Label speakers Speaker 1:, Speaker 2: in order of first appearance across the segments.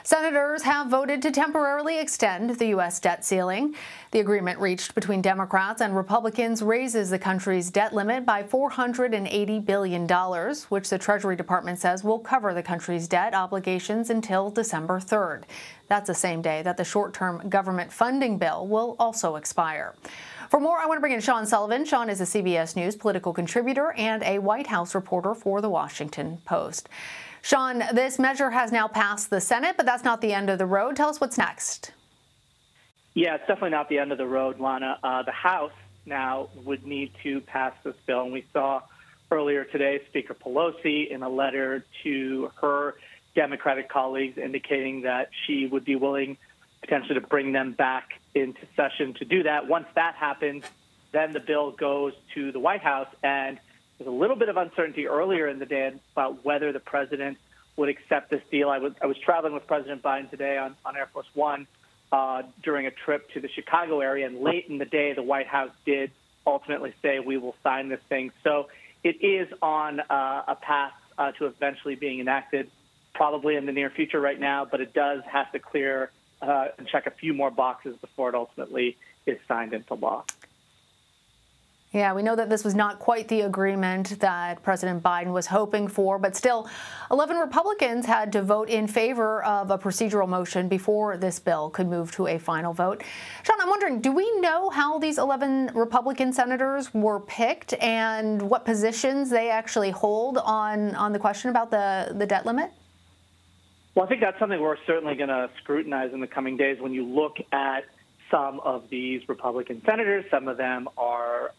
Speaker 1: Senators have voted to temporarily extend the U.S. debt ceiling. The agreement reached between Democrats and Republicans raises the country's debt limit by $480 billion, which the Treasury Department says will cover the country's debt obligations until December 3rd. That's the same day that the short-term government funding bill will also expire. For more, I want to bring in Sean Sullivan. Sean is a CBS News political contributor and a White House reporter for The Washington Post. Sean, this measure has now passed the Senate, but that's not the end of the road. Tell us what's next.
Speaker 2: Yeah, it's definitely not the end of the road, Lana. The House now would need to pass this bill. And we saw earlier today Speaker Pelosi in a letter to her Democratic colleagues indicating that she would be willing potentially to bring them back into session to do that. Once that happens, then the bill goes to the White House. And there's a little bit of uncertainty earlier in the day about whether the president would accept this deal. I was traveling with President Biden today on Air Force One during a trip to the Chicago area, and late in the day, the White House did ultimately say, we will sign this thing. So it is on a path to eventually being enacted, probably in the near future right now, but it does have to clear and check a few more boxes before it ultimately is signed into law.
Speaker 1: Yeah, we know that this was not quite the agreement that President Biden was hoping for, but still, 11 Republicans had to vote in favor of a procedural motion before this bill could move to a final vote. Sean, I'm wondering, do we know how these 11 Republican senators were picked and what positions they actually hold on the question about the debt limit?
Speaker 2: Well, I think that's something we're certainly going to scrutinize in the coming days. When you look at some of these Republican senators, some of them are,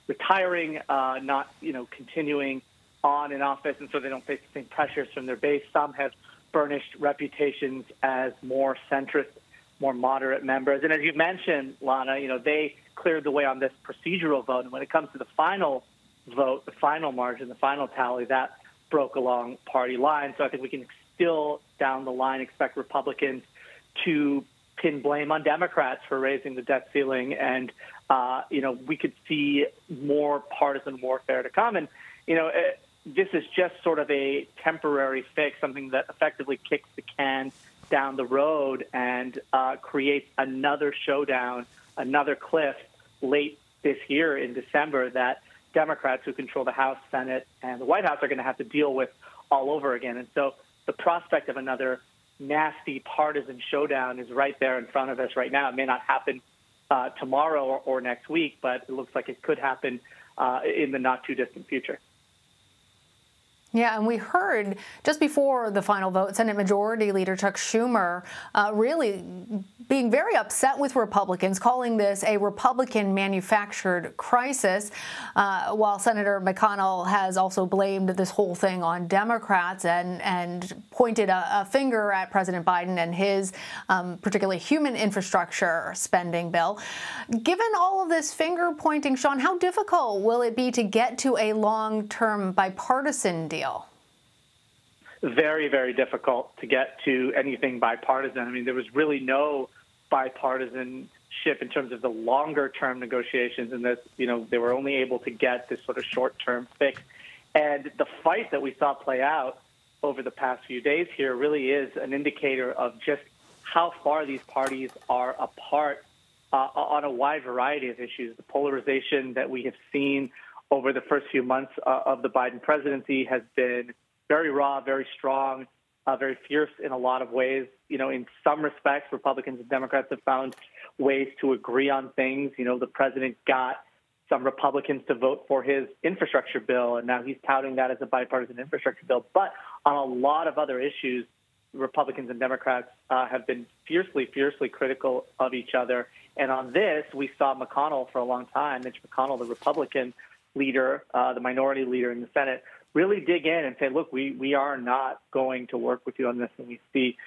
Speaker 2: retiring, not, continuing on in office, and so they don't face the same pressures from their base. Some have burnished reputations as more centrist, more moderate members. And as you mentioned, Lana, they cleared the way on this procedural vote. And when it comes to the final vote, the final margin, the final tally, that broke along party lines. So I think we can still down the line expect Republicans to pin blame on Democrats for raising the debt ceiling, and we could see more partisan warfare to come. And this is just sort of a temporary fix, something that effectively kicks the can down the road and creates another showdown, another cliff late this year in December that Democrats who control the House, Senate, and the White House are going to have to deal with all over again. And so the prospect of another nasty partisan showdown is right there in front of us right now. It may not happen tomorrow or next week, but it looks like it could happen in the not too distant future.
Speaker 1: Yeah, and we heard just before the final vote, Senate Majority Leader Chuck Schumer really being very upset with Republicans, calling this a Republican-manufactured crisis, while Senator McConnell has also blamed this whole thing on Democrats and pointed a finger at President Biden and his particularly human infrastructure spending bill. Given all of this finger-pointing, Sean, how difficult will it be to get to a long-term bipartisan deal?
Speaker 2: Very, very difficult to get to anything bipartisan. I mean, there was really no bipartisanship in terms of the longer-term negotiations, and that they were only able to get this sort of short-term fix. And the fight that we saw play out over the past few days here really is an indicator of just how far these parties are apart on a wide variety of issues. The polarization that we have seen over the first few months of the Biden presidency has been very raw, very strong, very fierce in a lot of ways. In some respects, Republicans and Democrats have found ways to agree on things. The president got some Republicans to vote for his infrastructure bill, and now he's touting that as a bipartisan infrastructure bill. But on a lot of other issues, Republicans and Democrats have been fiercely critical of each other. And on this, we saw McConnell for a long time, Mitch McConnell, the Republican leader, the minority leader in the Senate, really dig in and say, look, we are not going to work with you on this. And we see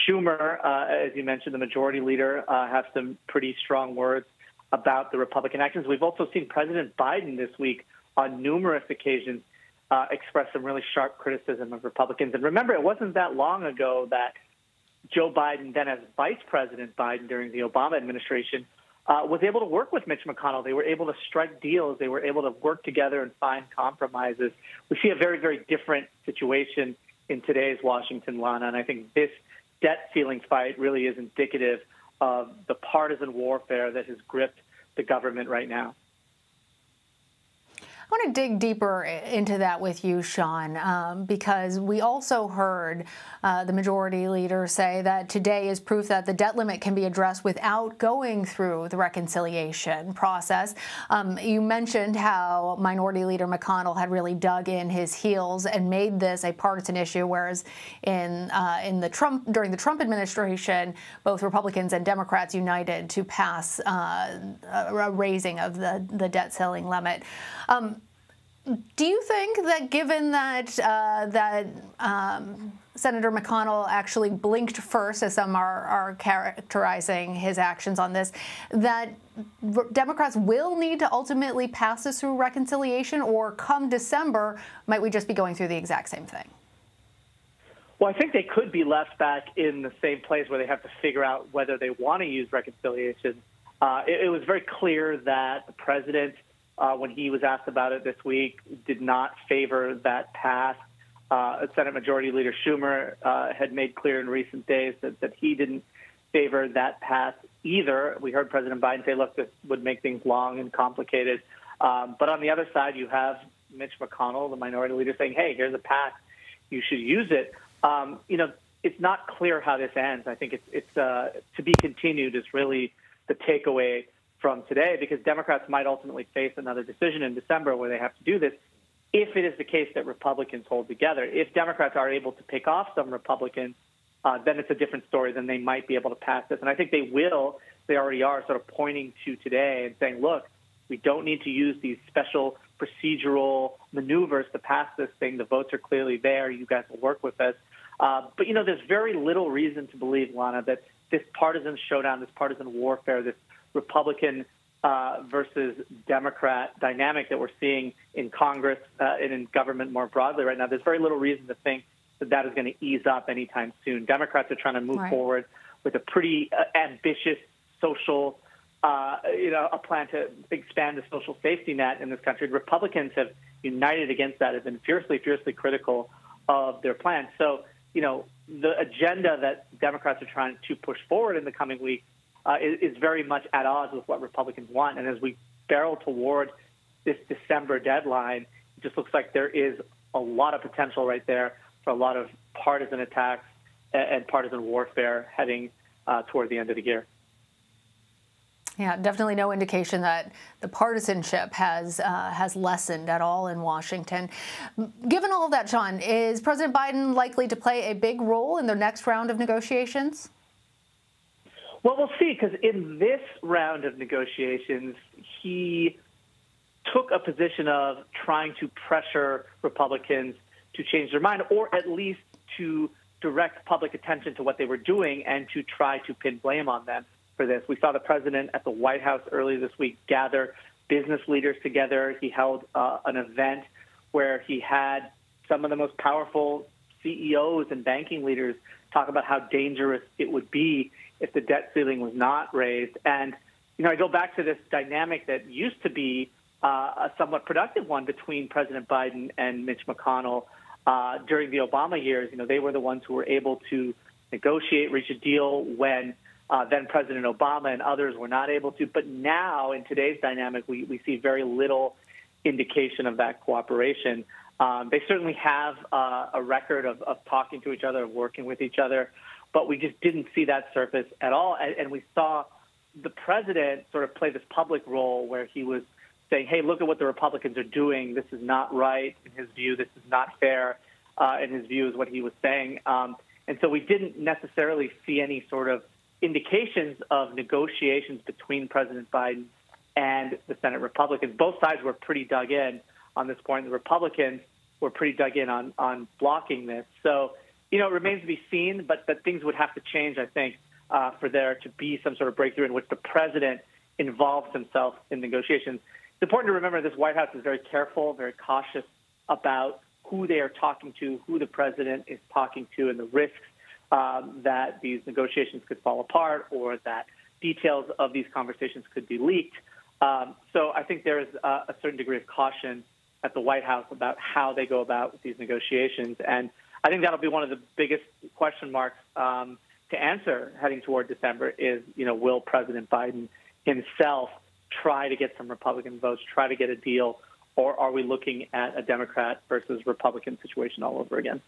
Speaker 2: Schumer, as you mentioned, the majority leader, have some pretty strong words about the Republican actions. We've also seen President Biden this week on numerous occasions express some really sharp criticism of Republicans. And remember, it wasn't that long ago that Joe Biden, then as Vice President Biden during the Obama administration, was able to work with Mitch McConnell. They were able to strike deals. They were able to work together and find compromises. We see a very, very different situation in today's Washington, Lana. And I think this debt ceiling fight really is indicative of the partisan warfare that has gripped the government right now.
Speaker 1: I want to dig deeper into that with you, Sean, because we also heard the majority leader say that today is proof that the debt limit can be addressed without going through the reconciliation process. You mentioned how Minority Leader McConnell had really dug in his heels and made this a partisan issue, whereas during the Trump administration, both Republicans and Democrats united to pass a raising of the debt ceiling limit. Do you think that, given that Senator McConnell actually blinked first, as some are characterizing his actions on this, that Democrats will need to ultimately pass this through reconciliation, or come December, might we just be going through the exact same thing?
Speaker 2: Well, I think they could be left back in the same place where they have to figure out whether they want to use reconciliation. It was very clear that the president, when he was asked about it this week, did not favor that path. Senate Majority Leader Schumer had made clear in recent days that he didn't favor that path either. We heard President Biden say, look, this would make things long and complicated. But on the other side, you have Mitch McConnell, the minority leader, saying, hey, here's a path. You should use it. It's not clear how this ends. I think it's to be continued is really the takeaway from today, because Democrats might ultimately face another decision in December where they have to do this, if it is the case that Republicans hold together. If Democrats are able to pick off some Republicans, then it's a different story. Then they might be able to pass this. And I think they will. They already are sort of pointing to today and saying, look, we don't need to use these special procedural maneuvers to pass this thing. The votes are clearly there. You guys will work with us. But, there's very little reason to believe, Lana, that this partisan showdown, this partisan warfare, this Republican versus Democrat dynamic that we're seeing in Congress and in government more broadly right now, there's very little reason to think that is going to ease up anytime soon. Democrats are trying to move forward with a pretty ambitious social, a plan to expand the social safety net in this country. Republicans have united against that, have been fiercely, fiercely critical of their plan. So, the agenda that Democrats are trying to push forward in the coming week is very much at odds with what Republicans want. And as we barrel toward this December deadline, it just looks like there is a lot of potential right there for a lot of partisan attacks and partisan warfare heading toward the end of the year.
Speaker 1: Yeah, definitely no indication that the partisanship has lessened at all in Washington. Given all of that, Sean, is President Biden likely to play a big role in their next round of negotiations?
Speaker 2: Well, we'll see, because in this round of negotiations, he took a position of trying to pressure Republicans to change their mind, or at least to direct public attention to what they were doing and to try to pin blame on them for this. We saw the president at the White House earlier this week gather business leaders together. He held an event where he had some of the most powerful CEOs and banking leaders talk about how dangerous it would be if the debt ceiling was not raised. And, I go back to this dynamic that used to be a somewhat productive one between President Biden and Mitch McConnell during the Obama years. They were the ones who were able to negotiate, reach a deal when then President Obama and others were not able to. But now, in today's dynamic, we see very little indication of that cooperation. They certainly have a record of talking to each other, of working with each other, but we just didn't see that surface at all. And we saw the president sort of play this public role where he was saying, hey, look at what the Republicans are doing. This is not right. In his view, this is not fair. In his view is what he was saying. And so we didn't necessarily see any sort of indications of negotiations between President Biden and the Senate Republicans. Both sides were pretty dug in on this point. The Republicans were pretty dug in on blocking this. So, it remains to be seen, but that things would have to change, I think, for there to be some sort of breakthrough in which the president involves himself in negotiations. It's important to remember this White House is very careful, very cautious about who they are talking to, who the president is talking to, and the risks that these negotiations could fall apart or that details of these conversations could be leaked. So I think there is a certain degree of caution at the White House about how they go about these negotiations. And I think that'll be one of the biggest question marks to answer heading toward December is, will President Biden himself try to get some Republican votes, try to get a deal, or are we looking at a Democrat versus Republican situation all over again?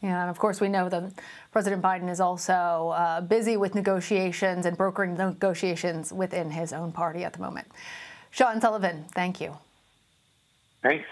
Speaker 1: Yeah, and of course we know that President Biden is also busy with negotiations and brokering negotiations within his own party at the moment. Sean Sullivan, thank you.
Speaker 2: Thanks.